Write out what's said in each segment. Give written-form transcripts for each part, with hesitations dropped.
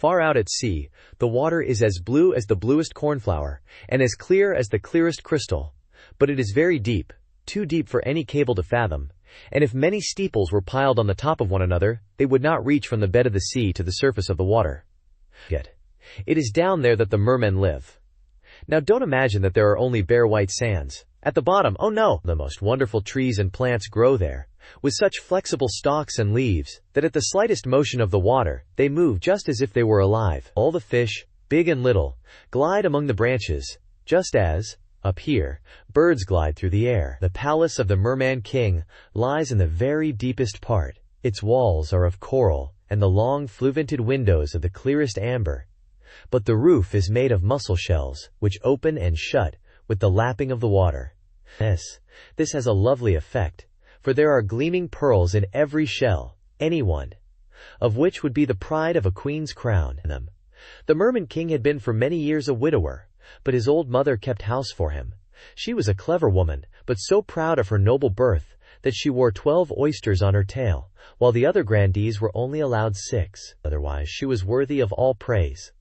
Far out at sea, the water is as blue as the bluest cornflower, and as clear as the clearest crystal. But it is very deep, too deep for any cable to fathom, and if many steeples were piled on the top of one another, they would not reach from the bed of the sea to the surface of the water. Yet, it is down there that the mermen live. Now don't imagine that there are only bare white sands. At the bottom, oh no, the most wonderful trees and plants grow there, with such flexible stalks and leaves, that at the slightest motion of the water, they move just as if they were alive. All the fish, big and little, glide among the branches, just as, up here, birds glide through the air. The palace of the Merman King lies in the very deepest part. Its walls are of coral, and the long fluvented windows of the clearest amber. But the roof is made of mussel shells, which open and shut with the lapping of the water. This has a lovely effect, for there are gleaming pearls in every shell, any one of which would be the pride of a queen's crown. The Merman King had been for many years a widower, but his old mother kept house for him. She was a clever woman, but so proud of her noble birth that she wore 12 oysters on her tail, while the other grandees were only allowed 6. Otherwise she was worthy of all praise,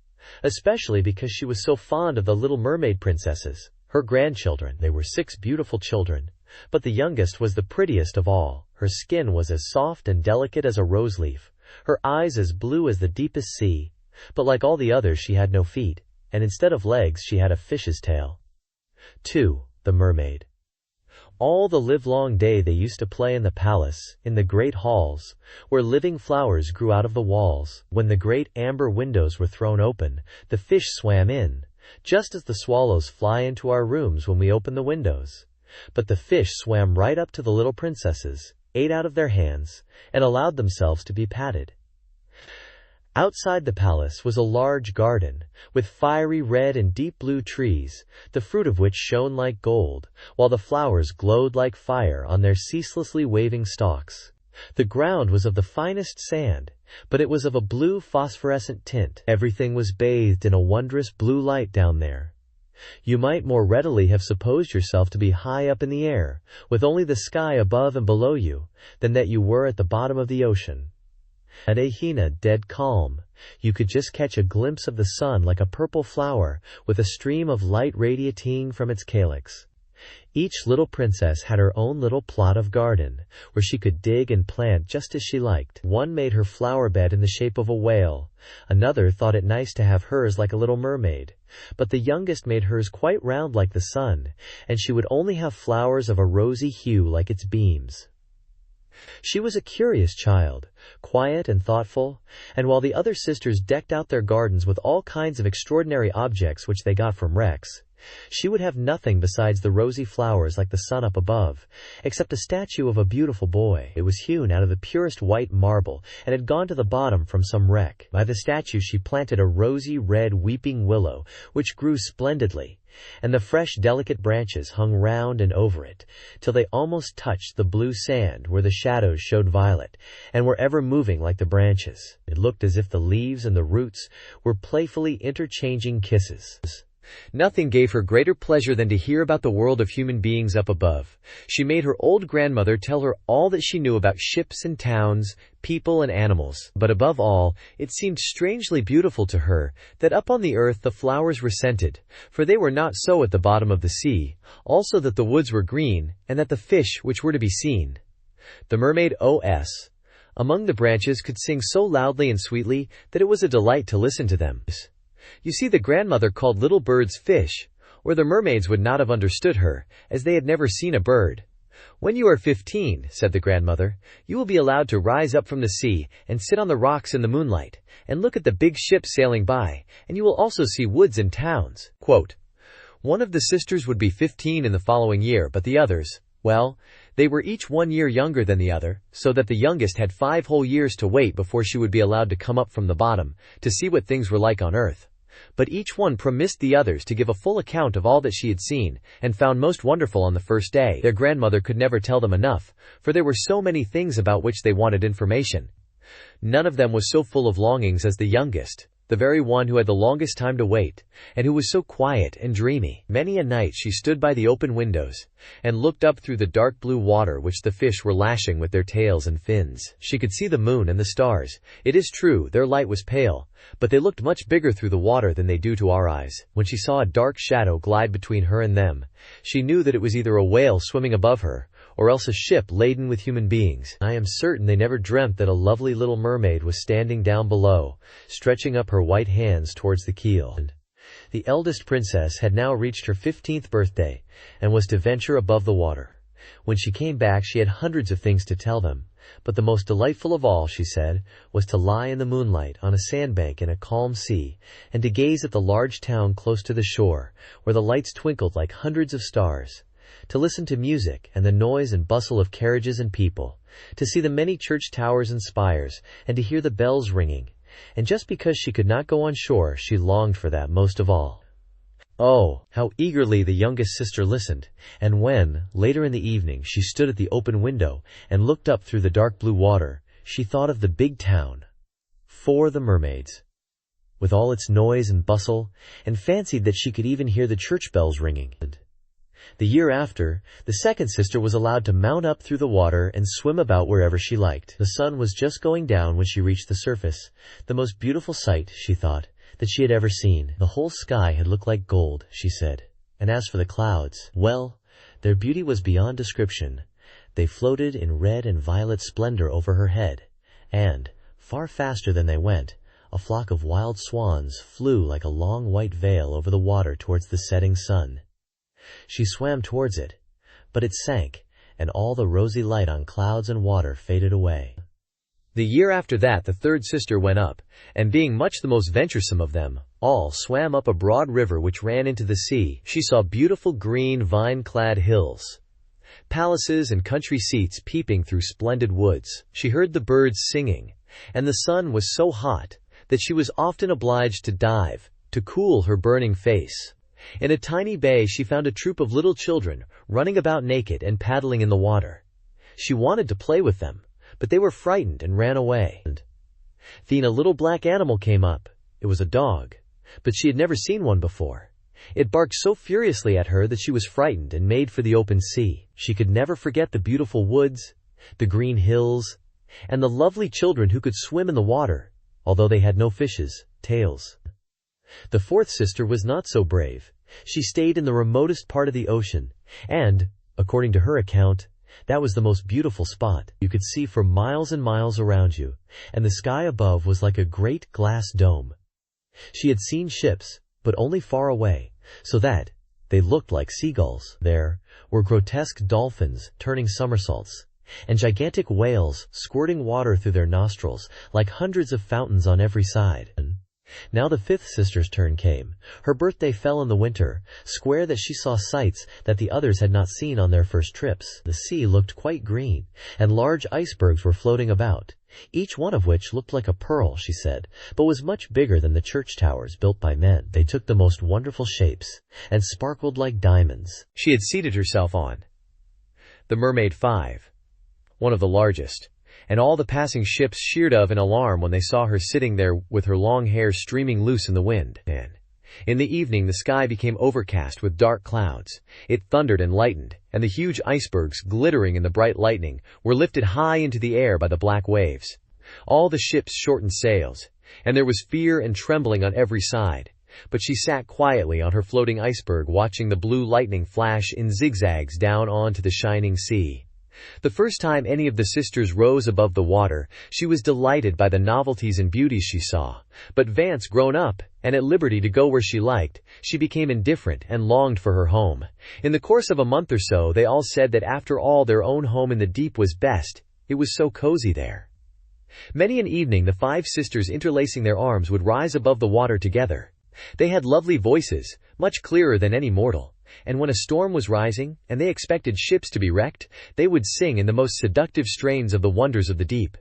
especially because she was so fond of the little mermaid princesses, her grandchildren. They were 6 beautiful children, but the youngest was the prettiest of all. Her skin was as soft and delicate as a rose leaf, her eyes as blue as the deepest sea, but like all the others she had no feet, and instead of legs she had a fish's tail. 2. The Mermaid. All the livelong day they used to play in the palace, in the great halls, where living flowers grew out of the walls. When the great amber windows were thrown open, the fish swam in, just as the swallows fly into our rooms when we open the windows. But the fish swam right up to the little princesses, ate out of their hands, and allowed themselves to be patted. Outside the palace was a large garden, with fiery red and deep blue trees, the fruit of which shone like gold, while the flowers glowed like fire on their ceaselessly waving stalks. The ground was of the finest sand, but it was of a blue phosphorescent tint. Everything was bathed in a wondrous blue light down there. You might more readily have supposed yourself to be high up in the air, with only the sky above and below you, than that you were at the bottom of the ocean. At Ahina, dead calm, you could just catch a glimpse of the sun like a purple flower, with a stream of light radiating from its calyx. Each little princess had her own little plot of garden, where she could dig and plant just as she liked. One made her flower bed in the shape of a whale, another thought it nice to have hers like a little mermaid, but the youngest made hers quite round like the sun, and she would only have flowers of a rosy hue like its beams. She was a curious child, quiet and thoughtful, and while the other sisters decked out their gardens with all kinds of extraordinary objects which they got from wrecks, she would have nothing besides the rosy flowers like the sun up above, except a statue of a beautiful boy. It was hewn out of the purest white marble, and had gone to the bottom from some wreck. By the statue she planted a rosy red weeping willow, which grew splendidly, and the fresh delicate branches hung round and over it, till they almost touched the blue sand where the shadows showed violet, and were ever moving like the branches. It looked as if the leaves and the roots were playfully interchanging kisses. Nothing gave her greater pleasure than to hear about the world of human beings up above. She made her old grandmother tell her all that she knew about ships and towns, people and animals. But above all, it seemed strangely beautiful to her that up on the earth the flowers were scented, for they were not so at the bottom of the sea, also that the woods were green, and that the fish which were to be seen, the mermaid among the branches, could sing so loudly and sweetly that it was a delight to listen to them. You see, the grandmother called little birds fish, or the mermaids would not have understood her, as they had never seen a bird. "When you are 15, said the grandmother, you will be allowed to rise up from the sea, and sit on the rocks in the moonlight, and look at the big ships sailing by, and you will also see woods and towns." Quote, one of the sisters would be 15 in the following year, but the others, well, they were each 1 year younger than the other, so that the youngest had 5 whole years to wait before she would be allowed to come up from the bottom, to see what things were like on earth. But each one promised the others to give a full account of all that she had seen, and found most wonderful on the first day. Their grandmother could never tell them enough, for there were so many things about which they wanted information. None of them was so full of longings as the youngest. the very one who had the longest time to wait, and who was so quiet and dreamy. Many a night she stood by the open windows, and looked up through the dark blue water which the fish were lashing with their tails and fins. She could see the moon and the stars. It is true, their light was pale, but they looked much bigger through the water than they do to our eyes. When she saw a dark shadow glide between her and them, she knew that it was either a whale swimming above her, or else a ship laden with human beings. I am certain they never dreamt that a lovely little mermaid was standing down below, stretching up her white hands towards the keel. The eldest princess had now reached her 15th birthday, and was to venture above the water. When she came back she had hundreds of things to tell them, but the most delightful of all, she said, was to lie in the moonlight on a sandbank in a calm sea, and to gaze at the large town close to the shore, where the lights twinkled like hundreds of stars, to listen to music and the noise and bustle of carriages and people, to see the many church towers and spires, and to hear the bells ringing. And just because she could not go on shore, she longed for that most of all. Oh, how eagerly the youngest sister listened, and when, later in the evening, she stood at the open window and looked up through the dark blue water, she thought of the big town, for the mermaids, with all its noise and bustle, and fancied that she could even hear the church bells ringing. The year after, the second sister was allowed to mount up through the water and swim about wherever she liked. The sun was just going down when she reached the surface, the most beautiful sight, she thought, that she had ever seen. The whole sky had looked like gold, she said, and as for the clouds, well, their beauty was beyond description. They floated in red and violet splendor over her head, and, far faster than they went, a flock of wild swans flew like a long white veil over the water towards the setting sun. She swam towards it, but it sank, and all the rosy light on clouds and water faded away. The year after that the third sister went up, and being much the most venturesome of them all, swam up a broad river which ran into the sea. She saw beautiful green vine-clad hills, palaces and country seats peeping through splendid woods. She heard the birds singing, and the sun was so hot that she was often obliged to dive to cool her burning face. In a tiny bay she found a troop of little children running about naked and paddling in the water. She wanted to play with them, but they were frightened and ran away. Then a little black animal came up. It was a dog, but she had never seen one before. It barked so furiously at her that she was frightened and made for the open sea. She could never forget the beautiful woods, the green hills, and the lovely children who could swim in the water, although they had no fishes' tails. The fourth sister was not so brave. She stayed in the remotest part of the ocean, and, according to her account, that was the most beautiful spot. You could see for miles and miles around you, and the sky above was like a great glass dome. She had seen ships, but only far away, so that they looked like seagulls. There were grotesque dolphins turning somersaults, and gigantic whales squirting water through their nostrils like hundreds of fountains on every side. Now the fifth sister's turn came. Her birthday fell in the winter, square that she saw sights that the others had not seen on their first trips. The sea looked quite green, and large icebergs were floating about, each one of which looked like a pearl, she said, but was much bigger than the church towers built by men. They took the most wonderful shapes, and sparkled like diamonds. She had seated herself on the Mermaid 5, one of the largest, and all the passing ships sheered of in alarm when they saw her sitting there with her long hair streaming loose in the wind. And in the evening the sky became overcast with dark clouds. It thundered and lightened, and the huge icebergs, glittering in the bright lightning, were lifted high into the air by the black waves. All the ships shortened sails, and there was fear and trembling on every side. But she sat quietly on her floating iceberg, watching the blue lightning flash in zigzags down onto the shining sea. The first time any of the sisters rose above the water, she was delighted by the novelties and beauties she saw. But Vance, grown up, and at liberty to go where she liked, she became indifferent and longed for her home. In the course of a month or so, they all said that after all their own home in the deep was best. It was so cozy there. Many an evening the 5 sisters, interlacing their arms, would rise above the water together. They had lovely voices, much clearer than any mortal, and when a storm was rising, and they expected ships to be wrecked, they would sing in the most seductive strains of the wonders of the deep,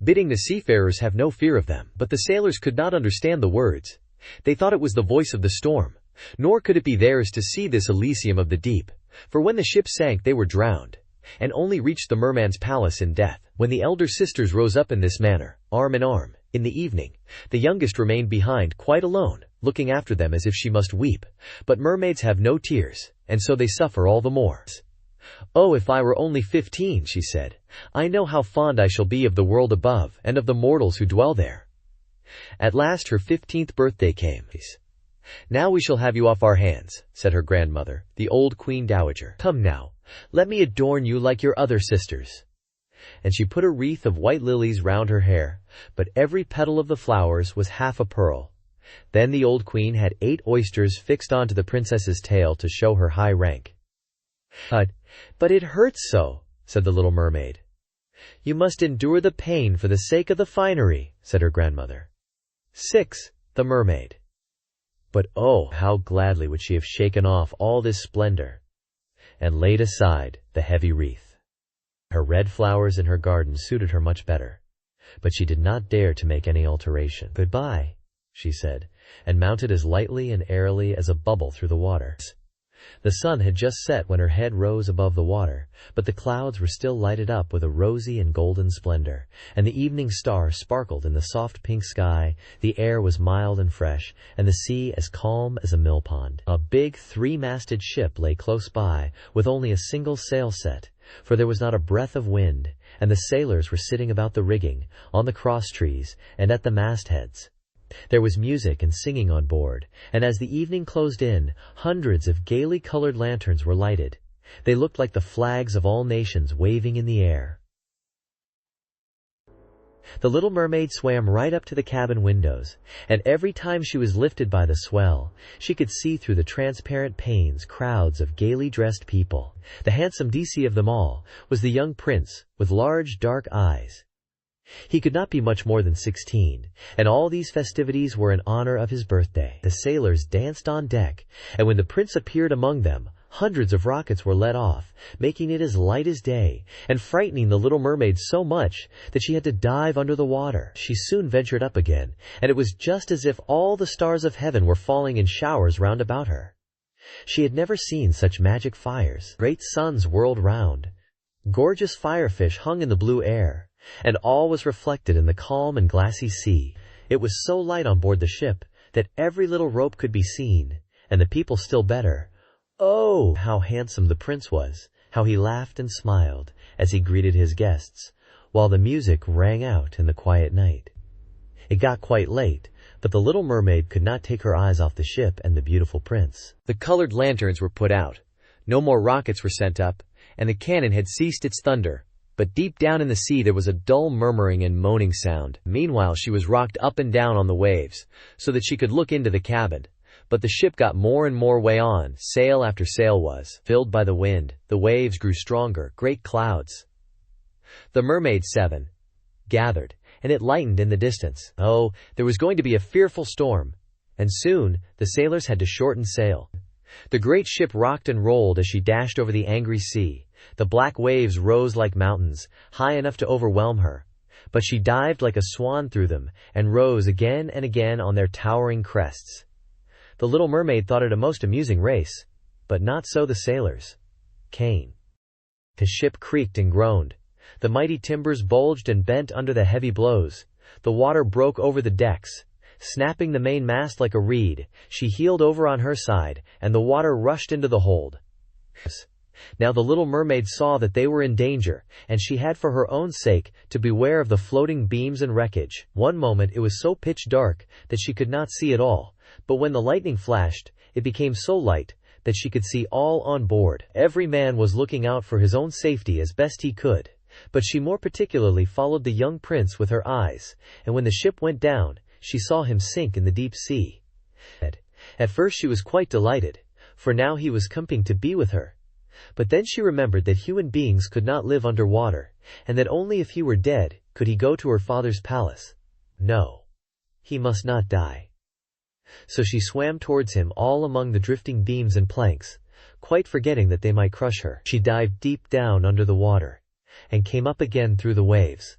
bidding the seafarers have no fear of them. But the sailors could not understand the words. They thought it was the voice of the storm, nor could it be theirs to see this Elysium of the deep, for when the ship sank they were drowned, and only reached the merman's palace in death. When the elder sisters rose up in this manner, arm in arm, In the evening, the youngest remained behind quite alone, looking after them as if she must weep. But mermaids have no tears, and so they suffer all the more. "Oh, if I were only 15, she said. "I know how fond I shall be of the world above, and of the mortals who dwell there." At last her 15th birthday came. "Now we shall have you off our hands," said her grandmother, the old Queen Dowager. "Come now, let me adorn you like your other sisters." And she put a wreath of white lilies round her hair, but every petal of the flowers was half a pearl. Then the old queen had 8 oysters fixed onto the princess's tail to show her high rank. But it hurts so," said the little mermaid. "You must endure the pain for the sake of the finery," said her grandmother. 6. The Mermaid. But oh, how gladly would she have shaken off all this splendor, and laid aside the heavy wreath. Her red flowers in her garden suited her much better, but she did not dare to make any alteration. "Goodbye," she said, and mounted as lightly and airily as a bubble through the water. The sun had just set when her head rose above the water, but the clouds were still lighted up with a rosy and golden splendor, and the evening star sparkled in the soft pink sky. The air was mild and fresh, and the sea as calm as a mill pond. A big 3-masted ship lay close by, with only a single sail set, for there was not a breath of wind, and the sailors were sitting about the rigging, on the crosstrees, and at the mastheads. There was music and singing on board, and as the evening closed in, hundreds of gaily colored lanterns were lighted. They looked like the flags of all nations waving in the air. The little mermaid swam right up to the cabin windows, and every time she was lifted by the swell, she could see through the transparent panes crowds of gaily dressed people. The handsome DC of them all was the young prince, with large dark eyes. He could not be much more than 16, and all these festivities were in honor of his birthday. The sailors danced on deck, and when the prince appeared among them, hundreds of rockets were let off, making it as light as day, and frightening the little mermaid so much that she had to dive under the water. She soon ventured up again, and it was just as if all the stars of heaven were falling in showers round about her. She had never seen such magic fires. Great suns whirled round. Gorgeous firefish hung in the blue air, and all was reflected in the calm and glassy sea. It was so light on board the ship that every little rope could be seen, and the people still better. Oh, how handsome the prince was, how he laughed and smiled as he greeted his guests, while the music rang out in the quiet night. It got quite late, but the little mermaid could not take her eyes off the ship and the beautiful prince. The colored lanterns were put out, no more rockets were sent up, and the cannon had ceased its thunder. But deep down in the sea there was a dull murmuring and moaning sound. Meanwhile she was rocked up and down on the waves, so that she could look into the cabin. But the ship got more and more way on, sail after sail was filled by the wind, the waves grew stronger, great clouds. The Mermaid 7 gathered, and it lightened in the distance. Oh, there was going to be a fearful storm, and soon the sailors had to shorten sail. The great ship rocked and rolled as she dashed over the angry sea. The black waves rose like mountains, high enough to overwhelm her, but she dived like a swan through them, and rose again and again on their towering crests. The little mermaid thought it a most amusing race, but not so the sailors. Cain. The ship creaked and groaned. The mighty timbers bulged and bent under the heavy blows. The water broke over the decks. Snapping the main mast like a reed, she heeled over on her side, and the water rushed into the hold. Now the little mermaid saw that they were in danger, and she had for her own sake to beware of the floating beams and wreckage. One moment it was so pitch dark that she could not see at all, but when the lightning flashed, it became so light that she could see all on board. Every man was looking out for his own safety as best he could, but she more particularly followed the young prince with her eyes, and when the ship went down, she saw him sink in the deep sea. At first she was quite delighted, for now he was coming to be with her. But then she remembered that human beings could not live under water, and that only if he were dead could he go to her father's palace. No, he must not die. So she swam towards him all among the drifting beams and planks, quite forgetting that they might crush her. She dived deep down under the water, and came up again through the waves,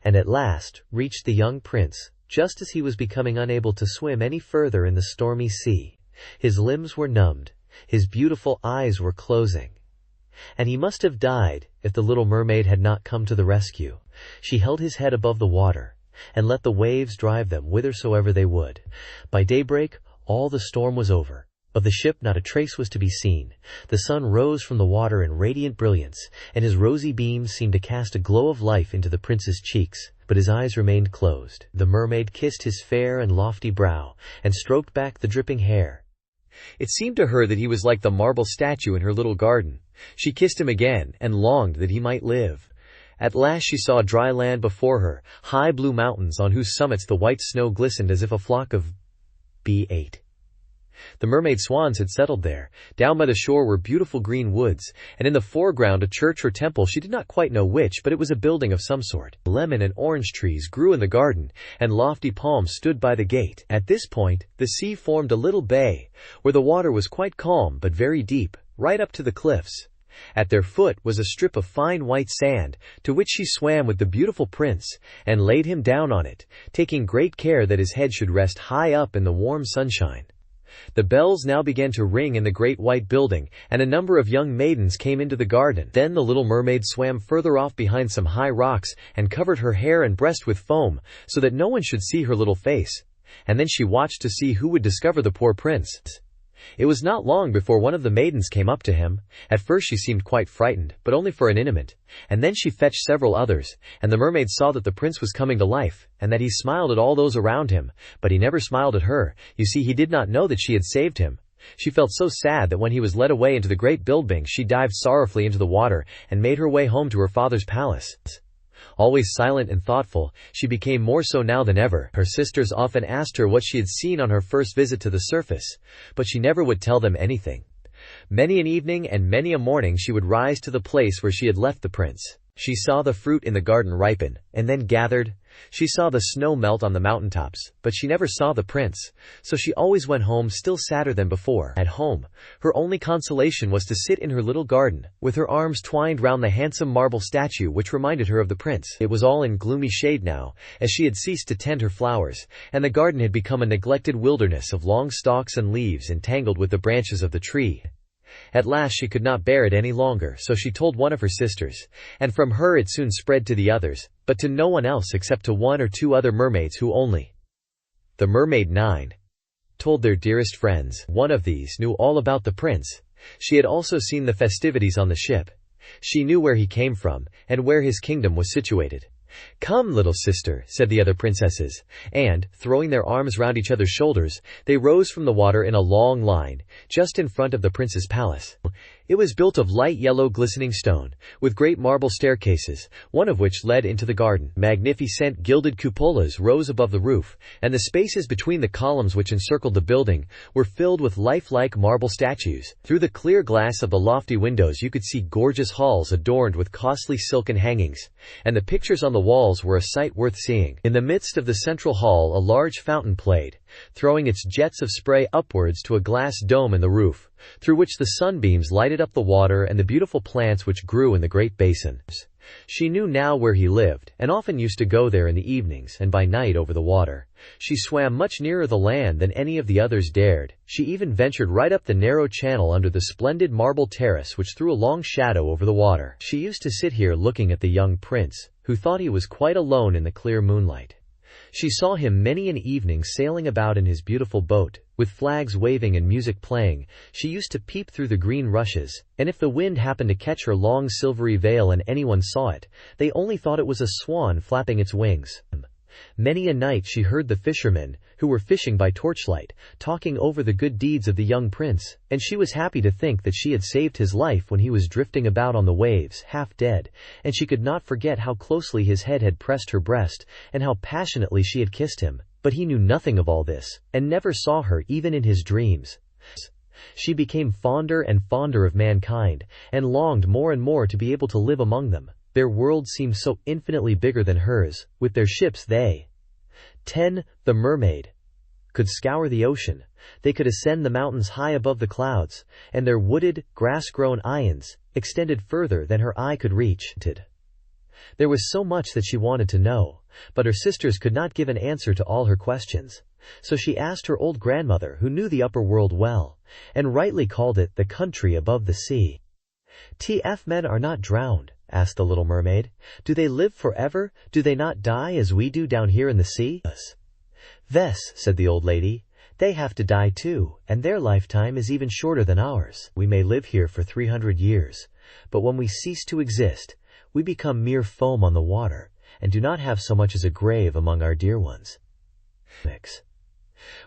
and at last reached the young prince, just as he was becoming unable to swim any further in the stormy sea. His limbs were numbed, his beautiful eyes were closing, and he must have died if the little mermaid had not come to the rescue. She held his head above the water, and let the waves drive them whithersoever they would. By daybreak, all the storm was over. Of the ship not a trace was to be seen. The sun rose from the water in radiant brilliance, and his rosy beams seemed to cast a glow of life into the prince's cheeks, but his eyes remained closed. The mermaid kissed his fair and lofty brow, and stroked back the dripping hair. It seemed to her that he was like the marble statue in her little garden. She kissed him again, and longed that he might live. At last she saw dry land before her, high blue mountains on whose summits the white snow glistened as if a flock of B8. The mermaid swans had settled there. Down by the shore were beautiful green woods, and in the foreground a church or temple, she did not quite know which, but it was a building of some sort. Lemon and orange trees grew in the garden, and lofty palms stood by the gate. At this point, the sea formed a little bay, where the water was quite calm but very deep, right up to the cliffs. At their foot was a strip of fine white sand, to which she swam with the beautiful prince, and laid him down on it, taking great care that his head should rest high up in the warm sunshine. The bells now began to ring in the great white building, and a number of young maidens came into the garden. Then the little mermaid swam further off behind some high rocks, and covered her hair and breast with foam, so that no one should see her little face. And then she watched to see who would discover the poor prince. It was not long before one of the maidens came up to him. At first she seemed quite frightened, but only for an instant, and then she fetched several others, and the mermaid saw that the prince was coming to life, and that he smiled at all those around him, but he never smiled at her. You see, he did not know that she had saved him. She felt so sad that when he was led away into the great building, she dived sorrowfully into the water, and made her way home to her father's palace. Always silent and thoughtful, she became more so now than ever. Her sisters often asked her what she had seen on her first visit to the surface, but she never would tell them anything. Many an evening and many a morning she would rise to the place where she had left the prince. She saw the fruit in the garden ripen, and then gathered. She saw the snow melt on the mountaintops, but she never saw the prince, so she always went home still sadder than before. At home, her only consolation was to sit in her little garden, with her arms twined round the handsome marble statue which reminded her of the prince. It was all in gloomy shade now, as she had ceased to tend her flowers, and the garden had become a neglected wilderness of long stalks and leaves entangled with the branches of the tree. At last she could not bear it any longer, so she told one of her sisters, and from her it soon spread to the others, but to no one else except to one or two other mermaids who only. The Mermaid 9 told their dearest friends. One of these knew all about the prince. She had also seen the festivities on the ship. She knew where he came from, and where his kingdom was situated. "Come, little sister," said the other princesses, and, throwing their arms round each other's shoulders, they rose from the water in a long line, just in front of the prince's palace. It was built of light yellow glistening stone, with great marble staircases, one of which led into the garden. Magnificent gilded cupolas rose above the roof, and the spaces between the columns which encircled the building were filled with lifelike marble statues. Through the clear glass of the lofty windows you could see gorgeous halls adorned with costly silken hangings, and the pictures on the walls were a sight worth seeing. In the midst of the central hall a large fountain played, throwing its jets of spray upwards to a glass dome in the roof, through which the sunbeams lighted up the water and the beautiful plants which grew in the great basin. She knew now where he lived, and often used to go there in the evenings and by night over the water. She swam much nearer the land than any of the others dared. She even ventured right up the narrow channel under the splendid marble terrace which threw a long shadow over the water. She used to sit here looking at the young prince, who thought he was quite alone in the clear moonlight. She saw him many an evening sailing about in his beautiful boat, with flags waving and music playing. She used to peep through the green rushes, and if the wind happened to catch her long silvery veil and anyone saw it, they only thought it was a swan flapping its wings. Many a night she heard the fishermen, who were fishing by torchlight, talking over the good deeds of the young prince, and she was happy to think that she had saved his life when he was drifting about on the waves, half dead, and she could not forget how closely his head had pressed her breast, and how passionately she had kissed him. But he knew nothing of all this, and never saw her even in his dreams. She became fonder and fonder of mankind, and longed more and more to be able to live among them. Their world seemed so infinitely bigger than hers. With their ships they, 10, the Mermaid, could scour the ocean. They could ascend the mountains high above the clouds, and their wooded, grass-grown islands extended further than her eye could reach. There was so much that she wanted to know, but her sisters could not give an answer to all her questions. So she asked her old grandmother, who knew the upper world well, and rightly called it the country above the sea. "TF men are not drowned, asked the little mermaid. "Do they live forever? Do they not die as we do down here in the sea?" "Yes," said the old lady. "They have to die too, and their lifetime is even shorter than ours. We may live here for 300 years, but when we cease to exist, we become mere foam on the water, and do not have so much as a grave among our dear ones.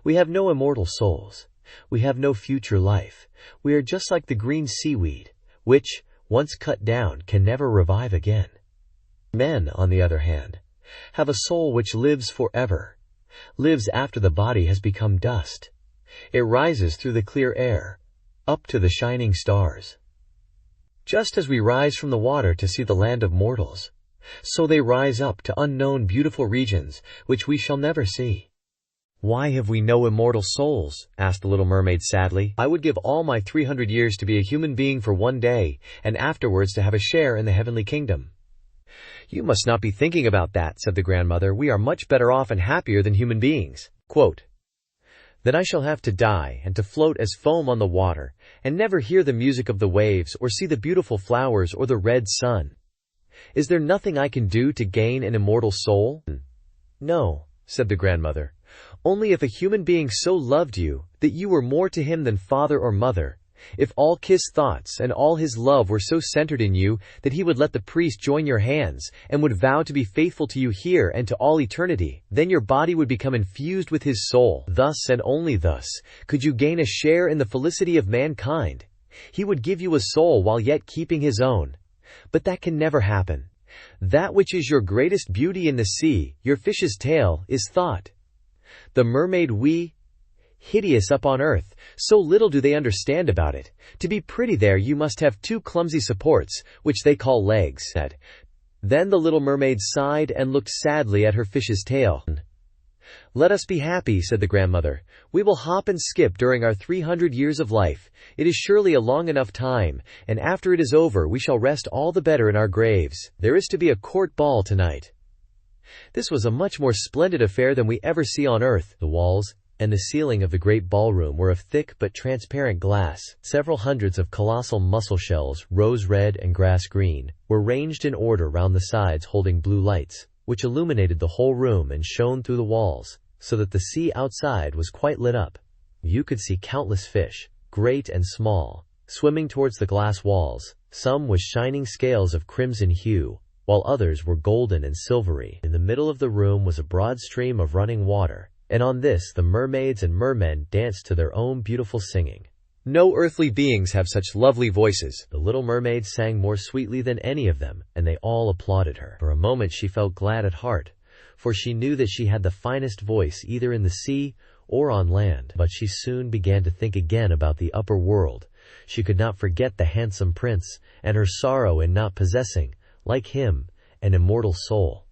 We have no immortal souls. We have no future life. We are just like the green seaweed, which, once cut down, can never revive again. Men, on the other hand, have a soul which lives forever, lives after the body has become dust. It rises through the clear air, up to the shining stars. Just as we rise from the water to see the land of mortals, so they rise up to unknown beautiful regions which we shall never see." "Why have we no immortal souls?" asked the little mermaid sadly. "I would give all my 300 years to be a human being for one day, and afterwards to have a share in the heavenly kingdom." "You must not be thinking about that," said the grandmother. "We are much better off and happier than human beings." Quote, "Then I shall have to die and to float as foam on the water, and never hear the music of the waves, or see the beautiful flowers or the red sun. Is there nothing I can do to gain an immortal soul?" "No," said the grandmother. "Only if a human being so loved you that you were more to him than father or mother, if all his thoughts and all his love were so centered in you that he would let the priest join your hands and would vow to be faithful to you here and to all eternity, then your body would become infused with his soul. Thus and only thus could you gain a share in the felicity of mankind. He would give you a soul while yet keeping his own. But that can never happen. That which is your greatest beauty in the sea, your fish's tail, is thought. The mermaid hideous up on earth, so little do they understand about it. To be pretty there you must have 2 clumsy supports, which they call legs." Then the little mermaid sighed and looked sadly at her fish's tail. "Let us be happy," said the grandmother. "We will hop and skip during our 300 years of life. It is surely a long enough time, and after it is over we shall rest all the better in our graves. There is to be a court ball tonight." This was a much more splendid affair than we ever see on earth. The walls and the ceiling of the great ballroom were of thick but transparent glass. Several hundreds of colossal mussel shells, rose red and grass green, were ranged in order round the sides, holding blue lights, which illuminated the whole room and shone through the walls, so that the sea outside was quite lit up. You could see countless fish, great and small, swimming towards the glass walls, some with shining scales of crimson hue, while others were golden and silvery. In the middle of the room was a broad stream of running water, and on this the mermaids and mermen danced to their own beautiful singing. No earthly beings have such lovely voices. The little mermaid sang more sweetly than any of them, and they all applauded her. For a moment she felt glad at heart, for she knew that she had the finest voice either in the sea or on land. But she soon began to think again about the upper world. She could not forget the handsome prince, and her sorrow in not possessing, like him, an immortal soul.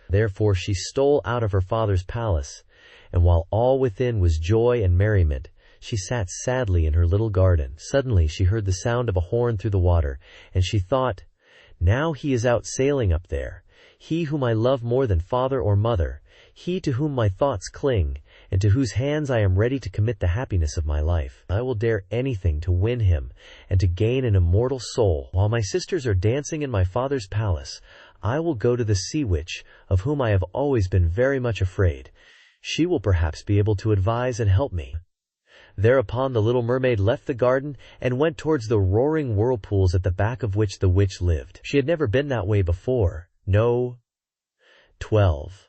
Therefore she stole out of her father's palace, and while all within was joy and merriment, she sat sadly in her little garden. Suddenly she heard the sound of a horn through the water, and she thought, "Now he is out sailing up there, he whom I love more than father or mother, he to whom my thoughts cling, and to whose hands I am ready to commit the happiness of my life. I will dare anything to win him and to gain an immortal soul. While my sisters are dancing in my father's palace, I will go to the sea witch, of whom I have always been very much afraid. She will perhaps be able to advise and help me." Thereupon the little mermaid left the garden and went towards the roaring whirlpools at the back of which the witch lived. She had never been that way before. No. 12.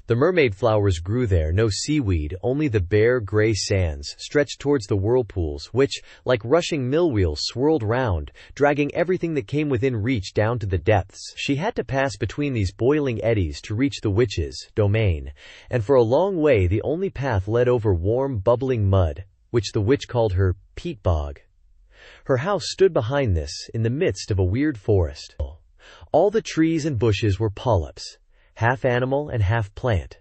The mermaid flowers grew there, no seaweed, only the bare gray sands stretched towards the whirlpools, which, like rushing mill-wheels, swirled round, dragging everything that came within reach down to the depths. She had to pass between these boiling eddies to reach the witch's domain, and for a long way the only path led over warm, bubbling mud, which the witch called her peat bog. Her house stood behind this, in the midst of a weird forest. All the trees and bushes were polyps, half animal and half plant.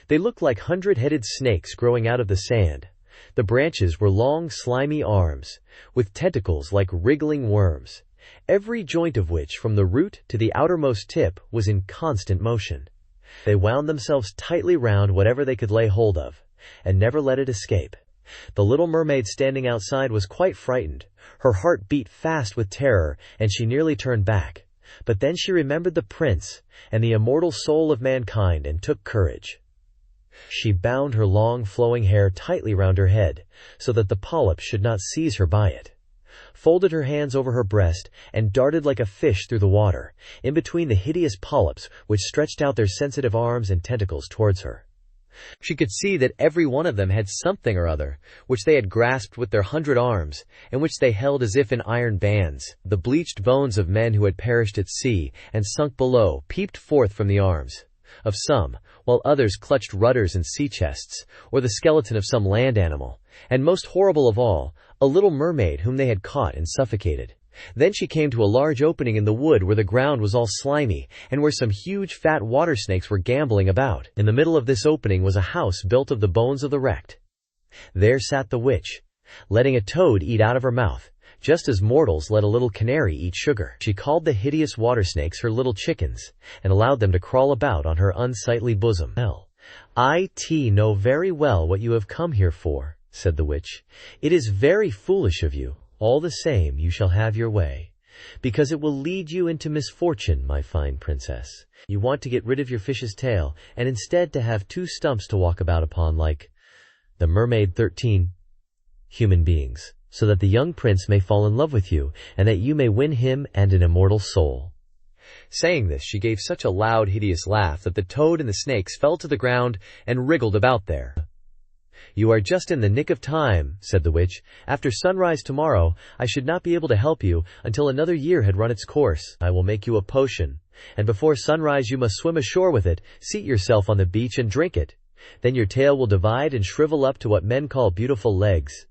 They looked like 100-headed snakes growing out of the sand. The branches were long, slimy arms, with tentacles like wriggling worms, every joint of which, from the root to the outermost tip, was in constant motion. They wound themselves tightly round whatever they could lay hold of, and never let it escape. The little mermaid standing outside was quite frightened. Her heart beat fast with terror, and she nearly turned back. But then she remembered the prince and the immortal soul of mankind and took courage. She bound her long flowing hair tightly round her head, so that the polyp should not seize her by it, folded her hands over her breast, and darted like a fish through the water, in between the hideous polyps which stretched out their sensitive arms and tentacles towards her. She could see that every one of them had something or other, which they had grasped with their 100 arms, and which they held as if in iron bands. The bleached bones of men who had perished at sea and sunk below peeped forth from the arms of some, while others clutched rudders and sea chests, or the skeleton of some land animal, and most horrible of all, a little mermaid whom they had caught and suffocated. Then she came to a large opening in the wood where the ground was all slimy, and where some huge fat water snakes were gamboling about. In the middle of this opening was a house built of the bones of the wrecked. There sat the witch, letting a toad eat out of her mouth, just as mortals let a little canary eat sugar. She called the hideous water snakes her little chickens, and allowed them to crawl about on her unsightly bosom. "I know very well what you have come here for," said the witch. "It is very foolish of you. All the same, you shall have your way, because it will lead you into misfortune, my fine princess. You want to get rid of your fish's tail, and instead to have 2 stumps to walk about upon like the Mermaid 13 human beings, so that the young prince may fall in love with you, and that you may win him and an immortal soul." Saying this, she gave such a loud, hideous laugh that the toad and the snakes fell to the ground and wriggled about there. "You are just in the nick of time," said the witch. "After sunrise tomorrow, I should not be able to help you until another year had run its course. I will make you a potion, and before sunrise you must swim ashore with it, seat yourself on the beach and drink it. Then your tail will divide and shrivel up to what men call beautiful legs.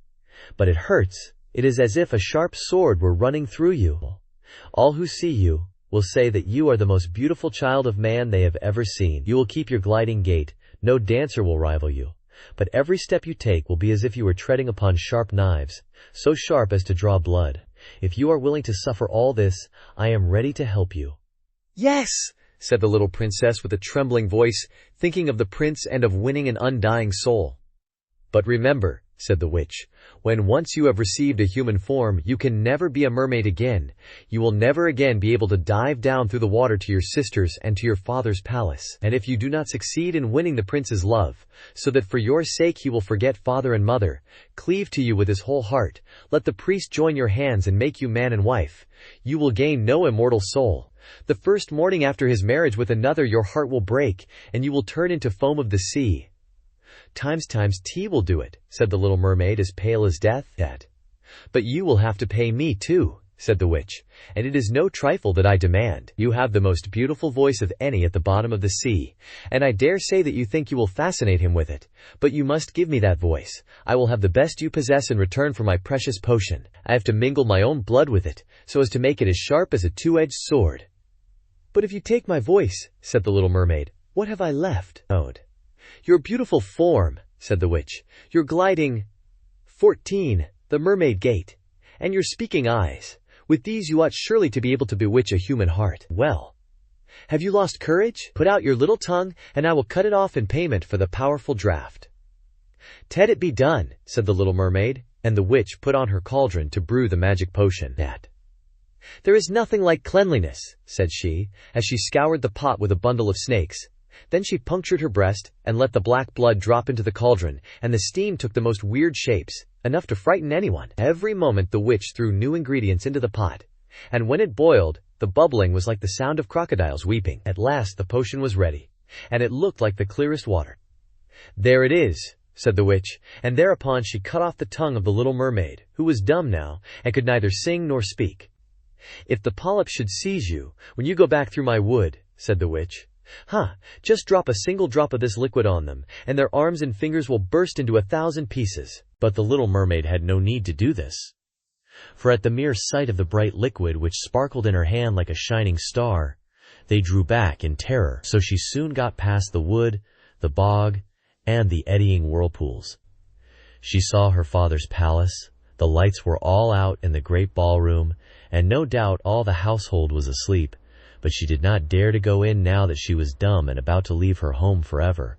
But it hurts. It is as if a sharp sword were running through you. All who see you will say that you are the most beautiful child of man they have ever seen. You will keep your gliding gait. No dancer will rival you. But every step you take will be as if you were treading upon sharp knives, so sharp as to draw blood. If you are willing to suffer all this, I am ready to help you." "Yes," said the little princess with a trembling voice, thinking of the prince and of winning an undying soul. "But remember," said the witch, "when once you have received a human form, you can never be a mermaid again. You will never again be able to dive down through the water to your sisters and to your father's palace. And if you do not succeed in winning the prince's love, so that for your sake he will forget father and mother, cleave to you with his whole heart, let the priest join your hands and make you man and wife, you will gain no immortal soul. The first morning after his marriage with another your heart will break, and you will turn into foam of the sea." Times tea will do it," said the little mermaid, as pale as death. "But you will have to pay me too," said the witch, "and it is no trifle that I demand. You have the most beautiful voice of any at the bottom of the sea, and I dare say that you think you will fascinate him with it. But you must give me that voice. I will have the best you possess in return for my precious potion. I have to mingle my own blood with it, so as to make it as sharp as a 2-edged sword." "But if you take my voice," said the little mermaid, "what have I left?" "Your beautiful form," said the witch, "your gliding 14, the mermaid gait, and your speaking eyes. With these you ought surely to be able to bewitch a human heart. Well, have you lost courage? Put out your little tongue, and I will cut it off in payment for the powerful draught." "Ted it be done," said the little mermaid, and the witch put on her cauldron to brew the magic potion. "There is nothing like cleanliness," said she, as she scoured the pot with a bundle of snakes. Then she punctured her breast, and let the black blood drop into the cauldron, and the steam took the most weird shapes, enough to frighten anyone. Every moment the witch threw new ingredients into the pot, and when it boiled, the bubbling was like the sound of crocodiles weeping. At last the potion was ready, and it looked like the clearest water. "There it is," said the witch, and thereupon she cut off the tongue of the little mermaid, who was dumb now, and could neither sing nor speak. "If the polyp should seize you, when you go back through my wood," said the witch, "just drop a single drop of this liquid on them, and their arms and fingers will burst into 1,000 pieces." But the little mermaid had no need to do this, for at the mere sight of the bright liquid which sparkled in her hand like a shining star, they drew back in terror. So she soon got past the wood, the bog, and the eddying whirlpools. She saw her father's palace. The lights were all out in the great ballroom, and no doubt all the household was asleep. But she did not dare to go in now that she was dumb and about to leave her home forever.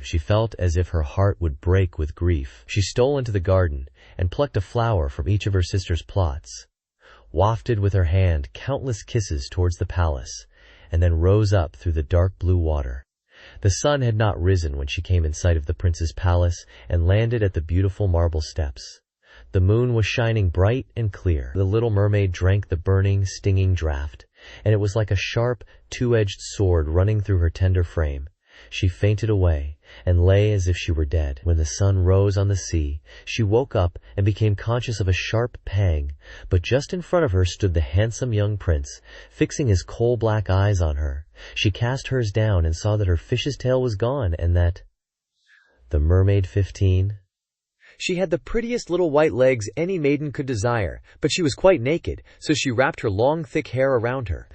She felt as if her heart would break with grief. She stole into the garden and plucked a flower from each of her sister's plots. wafted with her hand countless kisses towards the palace, and then rose up through the dark blue water. The sun had not risen when she came in sight of the prince's palace and landed at the beautiful marble steps. The moon was shining bright and clear. The little mermaid drank the burning, stinging draught, and it was like a sharp, two-edged sword running through her tender frame. She fainted away, and lay as if she were dead. When the sun rose on the sea, she woke up and became conscious of a sharp pang, but just in front of her stood the handsome young prince, fixing his coal-black eyes on her. She cast hers down and saw that her fish's tail was gone, and that the Mermaid 15. She had the prettiest little white legs any maiden could desire, but she was quite naked, so she wrapped her long thick hair around her.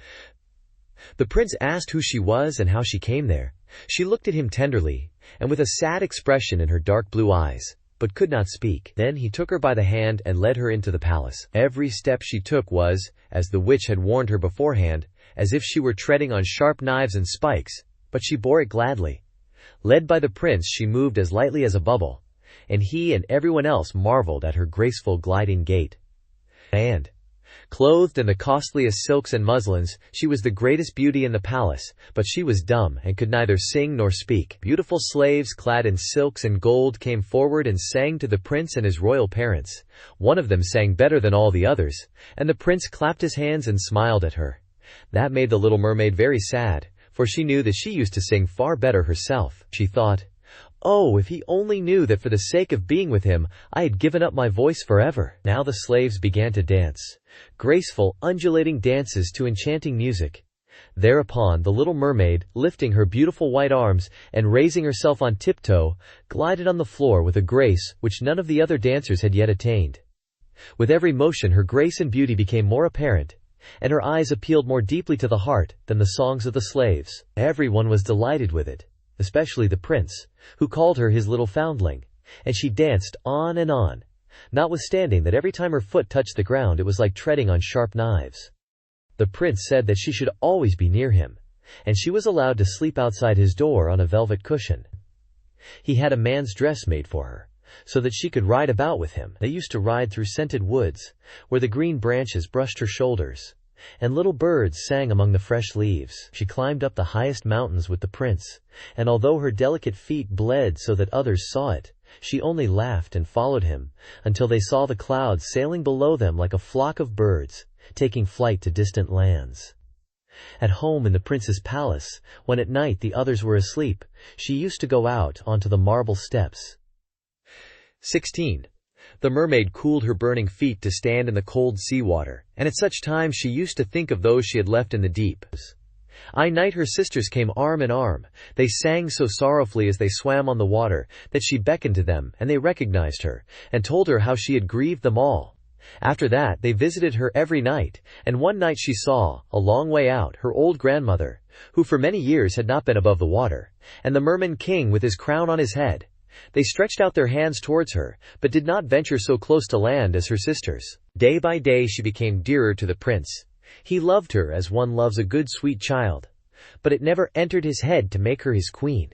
The prince asked who she was and how she came there. She looked at him tenderly, and with a sad expression in her dark blue eyes, but could not speak. Then he took her by the hand and led her into the palace. Every step she took was, as the witch had warned her beforehand, as if she were treading on sharp knives and spikes, but she bore it gladly. Led by the prince, she moved as lightly as a bubble, and he and everyone else marveled at her graceful gliding gait. And, clothed in the costliest silks and muslins, she was the greatest beauty in the palace, but she was dumb and could neither sing nor speak. Beautiful slaves clad in silks and gold came forward and sang to the prince and his royal parents. One of them sang better than all the others, and the prince clapped his hands and smiled at her. That made the little mermaid very sad, for she knew that she used to sing far better herself. She thought, "Oh, if he only knew that for the sake of being with him, I had given up my voice forever." Now the slaves began to dance, graceful, undulating dances to enchanting music. Thereupon the little mermaid, lifting her beautiful white arms and raising herself on tiptoe, glided on the floor with a grace which none of the other dancers had yet attained. With every motion her grace and beauty became more apparent, and her eyes appealed more deeply to the heart than the songs of the slaves. Everyone was delighted with it, especially the prince, who called her his little foundling, and she danced on and on, notwithstanding that every time her foot touched the ground it was like treading on sharp knives. The prince said that she should always be near him, and she was allowed to sleep outside his door on a velvet cushion. He had a man's dress made for her, so that she could ride about with him. They used to ride through scented woods, where the green branches brushed her shoulders, and little birds sang among the fresh leaves. She climbed up the highest mountains with the prince, and although her delicate feet bled so that others saw it, she only laughed and followed him, until they saw the clouds sailing below them like a flock of birds, taking flight to distant lands. At home in the prince's palace, when at night the others were asleep, she used to go out onto the marble steps. 16. The mermaid cooled her burning feet to stand in the cold sea water, and at such times she used to think of those she had left in the deep. At night her sisters came arm in arm. They sang so sorrowfully as they swam on the water that she beckoned to them, and they recognized her, and told her how she had grieved them all. After that they visited her every night, and one night she saw, a long way out, her old grandmother, who for many years had not been above the water, and the merman king with his crown on his head. They stretched out their hands towards her, but did not venture so close to land as her sisters. Day by day she became dearer to the prince. He loved her as one loves a good sweet child, but it never entered his head to make her his queen.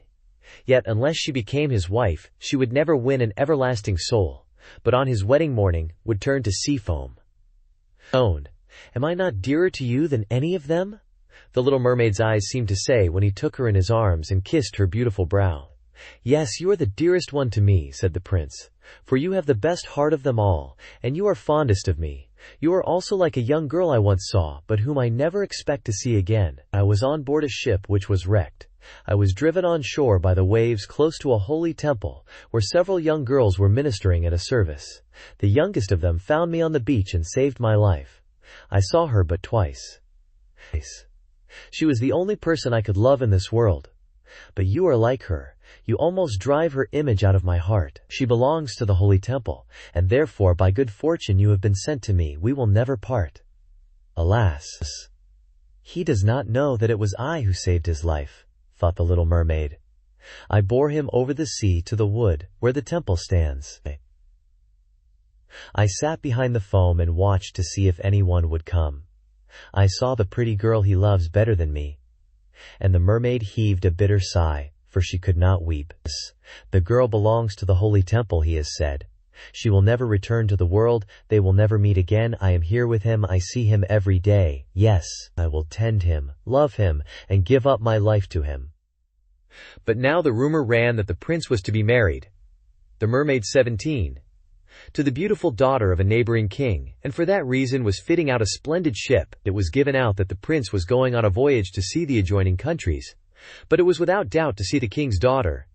Yet unless she became his wife, she would never win an everlasting soul, but on his wedding morning would turn to sea foam. "Own, am I not dearer to you than any of them?" the little mermaid's eyes seemed to say when he took her in his arms and kissed her beautiful brow. "Yes, you are the dearest one to me," said the prince, "for you have the best heart of them all, and you are fondest of me. You are also like a young girl I once saw, but whom I never expect to see again. I was on board a ship which was wrecked. I was driven on shore by the waves close to a holy temple, where several young girls were ministering at a service. The youngest of them found me on the beach and saved my life. I saw her but twice. She was the only person I could love in this world. But you are like her. You almost drive her image out of my heart. She belongs to the holy temple, and therefore by good fortune you have been sent to me. We will never part." Alas! He does not know that it was I who saved his life, thought the little mermaid. I bore him over the sea to the wood where the temple stands. I sat behind the foam and watched to see if anyone would come. I saw the pretty girl he loves better than me. And the mermaid heaved a bitter sigh, for she could not weep. "The girl belongs to the holy temple," he has said. She will never return to the world. They will never meet again. I am here with him. I see him every day. Yes, I will tend him, love him, and give up my life to him." But now the rumor ran that the prince was to be married, the mermaid 17, to the beautiful daughter of a neighboring king, and for that reason was fitting out a splendid ship. It was given out that the prince was going on a voyage to see the adjoining countries, but it was without doubt to see the king's daughter.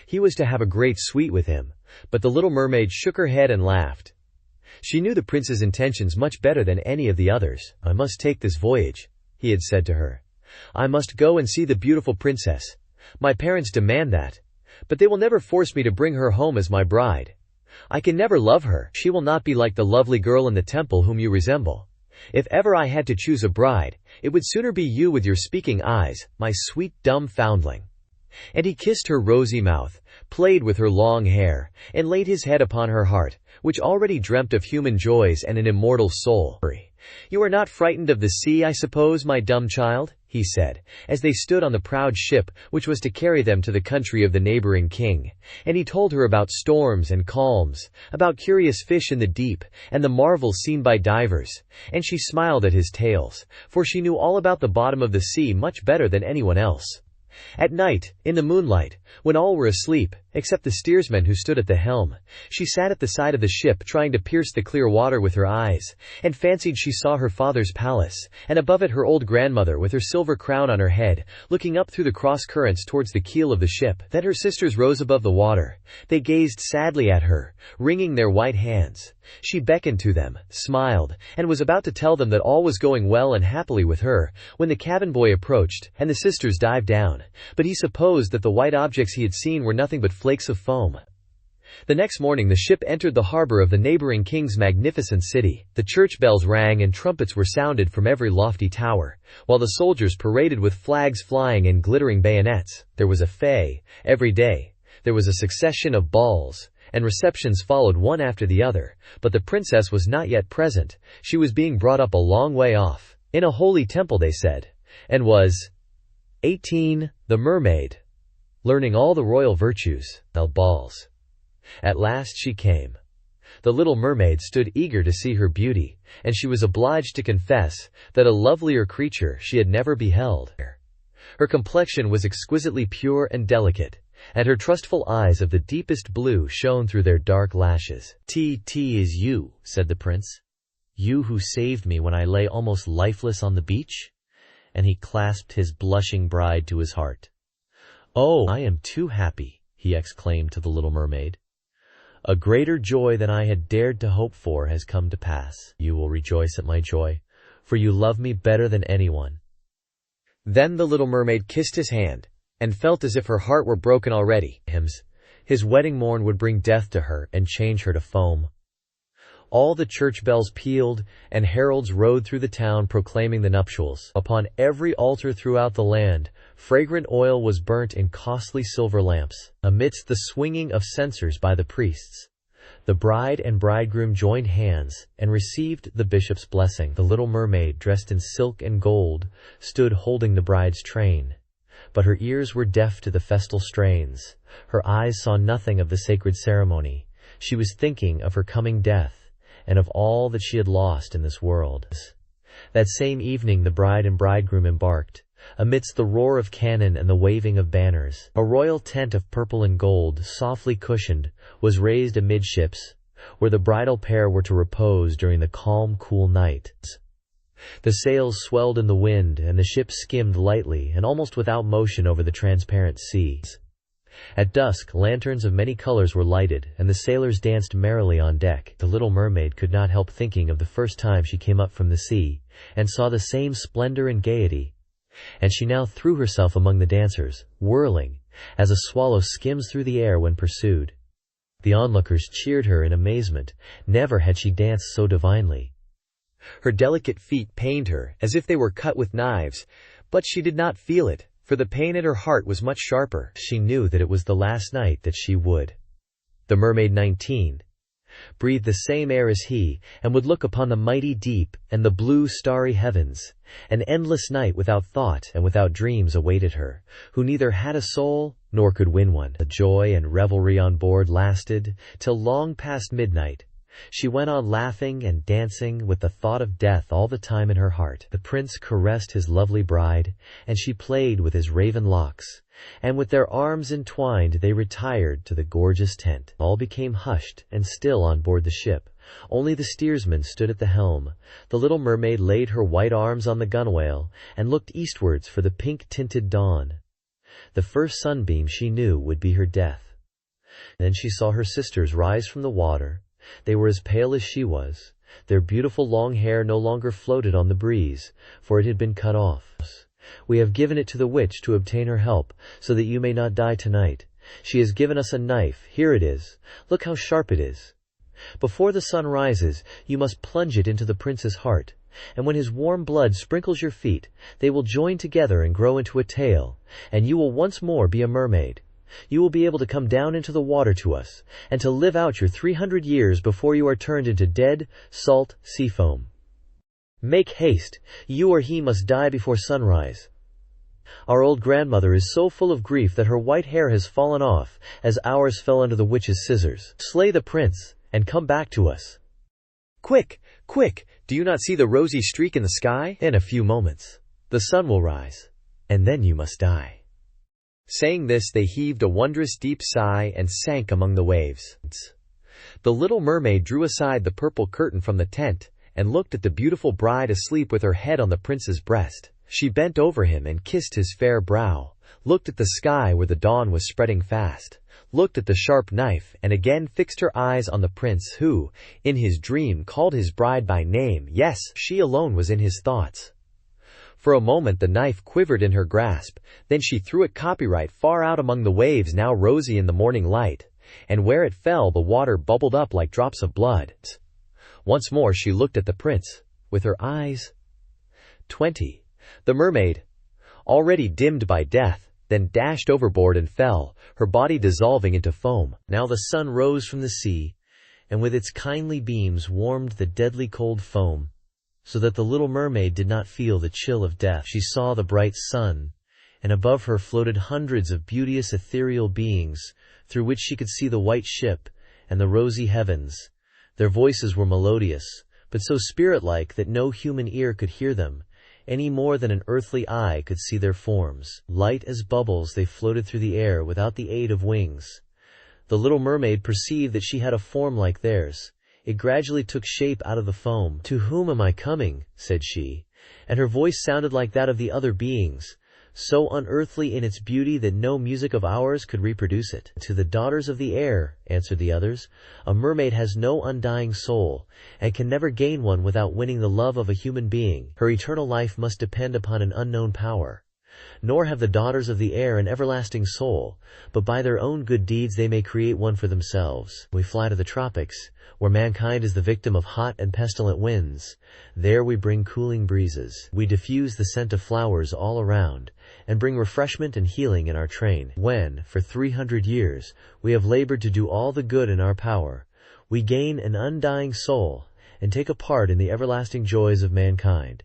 He was to have a great suite with him, but the little mermaid shook her head and laughed. She knew the prince's intentions much better than any of the others. "I must take this voyage," he had said to her. "I must go and see the beautiful princess. My parents demand that, but they will never force me to bring her home as my bride. I can never love her. She will not be like the lovely girl in the temple whom you resemble. If ever I had to choose a bride, it would sooner be you with your speaking eyes, my sweet dumb foundling." And he kissed her rosy mouth, played with her long hair, and laid his head upon her heart, which already dreamt of human joys and an immortal soul. "You are not frightened of the sea, I suppose, my dumb child?" he said, as they stood on the proud ship which was to carry them to the country of the neighboring king. And he told her about storms and calms, about curious fish in the deep, and the marvels seen by divers, and she smiled at his tales, for she knew all about the bottom of the sea much better than anyone else. At night, in the moonlight, when all were asleep, except the steersman who stood at the helm, she sat at the side of the ship trying to pierce the clear water with her eyes, and fancied she saw her father's palace, and above it her old grandmother with her silver crown on her head, looking up through the cross currents towards the keel of the ship. Then her sisters rose above the water. They gazed sadly at her, wringing their white hands. She beckoned to them, smiled, and was about to tell them that all was going well and happily with her, when the cabin boy approached, and the sisters dived down, but he supposed that the white objects he had seen were nothing but flakes of foam. The next morning the ship entered the harbor of the neighboring king's magnificent city. The church bells rang and trumpets were sounded from every lofty tower, while the soldiers paraded with flags flying and glittering bayonets. There was a fete every day. There was a succession of balls, and receptions followed one after the other, but the princess was not yet present. She was being brought up a long way off, in a holy temple they said, and was 18, the mermaid, learning all the royal virtues, the balls. At last she came. The little mermaid stood eager to see her beauty, and she was obliged to confess that a lovelier creature she had never beheld. Her complexion was exquisitely pure and delicate, and her trustful eyes of the deepest blue shone through their dark lashes. "T is you," said the prince. "You who saved me when I lay almost lifeless on the beach?" And he clasped his blushing bride to his heart. "Oh, I am too happy," he exclaimed to the little mermaid. "A greater joy than I had dared to hope for has come to pass. You will rejoice at my joy, for you love me better than anyone." Then the little mermaid kissed his hand, and felt as if her heart were broken already. His wedding morn would bring death to her and change her to foam. All the church bells pealed, and heralds rode through the town proclaiming the nuptials. Upon every altar throughout the land, fragrant oil was burnt in costly silver lamps, amidst the swinging of censers by the priests. The bride and bridegroom joined hands and received the bishop's blessing. The little mermaid, dressed in silk and gold, stood holding the bride's train. But her ears were deaf to the festal strains. Her eyes saw nothing of the sacred ceremony. She was thinking of her coming death, and of all that she had lost in this world. That same evening the bride and bridegroom embarked. Amidst the roar of cannon and the waving of banners, a royal tent of purple and gold, softly cushioned, was raised amidships, where the bridal pair were to repose during the calm, cool night. The sails swelled in the wind, and the ship skimmed lightly and almost without motion over the transparent sea. At dusk, lanterns of many colors were lighted, and the sailors danced merrily on deck. The little mermaid could not help thinking of the first time she came up from the sea, and saw the same splendor and gaiety. And she now threw herself among the dancers, whirling, as a swallow skims through the air when pursued. The onlookers cheered her in amazement. Never had she danced so divinely. Her delicate feet pained her, as if they were cut with knives, but she did not feel it, for the pain at her heart was much sharper. She knew that it was the last night that she would. The mermaid 19 breathed the same air as he, and would look upon the mighty deep and the blue starry heavens. An endless night without thought and without dreams awaited her, who neither had a soul nor could win one. The joy and revelry on board lasted till long past midnight. She went on laughing and dancing with the thought of death all the time in her heart. The prince caressed his lovely bride, and she played with his raven locks, and with their arms entwined they retired to the gorgeous tent. All became hushed and still on board the ship. Only the steersman stood at the helm. The little mermaid laid her white arms on the gunwale and looked eastwards for the pink-tinted dawn. The first sunbeam she knew would be her death. Then she saw her sisters rise from the water. They were as pale as she was. Their beautiful long hair no longer floated on the breeze, for it had been cut off. "We have given it to the witch to obtain her help, so that you may not die tonight. She has given us a knife. Here it is. Look how sharp it is. Before the sun rises, you must plunge it into the prince's heart, and when his warm blood sprinkles your feet, they will join together and grow into a tail, and you will once more be a mermaid. You will be able to come down into the water to us, and to live out your 300 years before you are turned into dead, salt sea foam. Make haste, you or he must die before sunrise. Our old grandmother is so full of grief that her white hair has fallen off, as ours fell under the witch's scissors. Slay the prince, and come back to us. Quick, quick, do you not see the rosy streak in the sky? In a few moments, the sun will rise, and then you must die." Saying this, they heaved a wondrous deep sigh and sank among the waves. The little mermaid drew aside the purple curtain from the tent and looked at the beautiful bride asleep with her head on the prince's breast. She bent over him and kissed his fair brow, looked at the sky where the dawn was spreading fast, looked at the sharp knife, and again fixed her eyes on the prince who, in his dream, called his bride by name. Yes, she alone was in his thoughts. For a moment the knife quivered in her grasp, then she threw it copyright far out among the waves now rosy in the morning light, and where it fell the water bubbled up like drops of blood. Once more she looked at the prince, with her eyes. 20. The mermaid, already dimmed by death, then dashed overboard and fell, her body dissolving into foam. Now the sun rose from the sea, and with its kindly beams warmed the deadly cold foam, so that the little mermaid did not feel the chill of death. She saw the bright sun, and above her floated hundreds of beauteous ethereal beings, through which she could see the white ship and the rosy heavens. Their voices were melodious, but so spirit-like that no human ear could hear them, any more than an earthly eye could see their forms. Light as bubbles they floated through the air without the aid of wings. The little mermaid perceived that she had a form like theirs. It gradually took shape out of the foam. "To whom am I coming?" said she, and her voice sounded like that of the other beings, so unearthly in its beauty that no music of ours could reproduce it. "To the daughters of the air," answered the others. "A mermaid has no undying soul, and can never gain one without winning the love of a human being. Her eternal life must depend upon an unknown power. Nor have the daughters of the air an everlasting soul, but by their own good deeds they may create one for themselves. We fly to the tropics, where mankind is the victim of hot and pestilent winds. There we bring cooling breezes. We diffuse the scent of flowers all around, and bring refreshment and healing in our train. When, for 300 years, we have labored to do all the good in our power, we gain an undying soul, and take a part in the everlasting joys of mankind.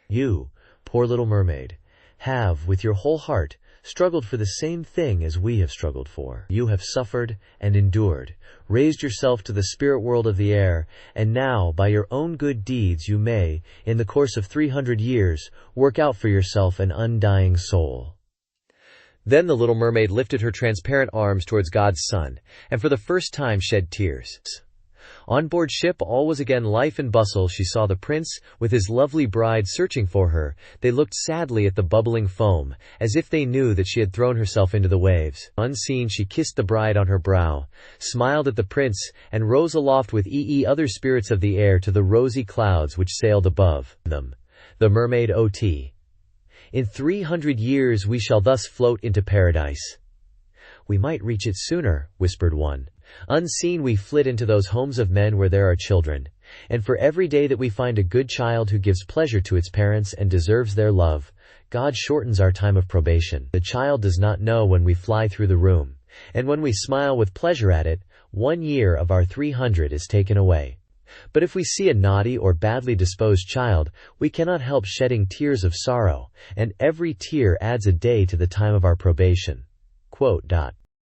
You, poor little mermaid, have, with your whole heart, struggled for the same thing as we have struggled for. You have suffered and endured, raised yourself to the spirit world of the air, and now, by your own good deeds, you may, in the course of 300 years, work out for yourself an undying soul." Then the little mermaid lifted her transparent arms towards God's sun, and for the first time shed tears. On board ship all was again life and bustle. She saw the prince, with his lovely bride, searching for her. They looked sadly at the bubbling foam, as if they knew that she had thrown herself into the waves. Unseen she kissed the bride on her brow, smiled at the prince, and rose aloft with other spirits of the air to the rosy clouds which sailed above them. The mermaid O.T. "In 300 years we shall thus float into paradise." "We might reach it sooner," whispered one. "Unseen we flit into those homes of men where there are children, and for every day that we find a good child who gives pleasure to its parents and deserves their love, God shortens our time of probation. The child does not know when we fly through the room, and when we smile with pleasure at it, 1 year of our 300 is taken away. But if we see a naughty or badly disposed child, we cannot help shedding tears of sorrow, and every tear adds a day to the time of our probation. Quote.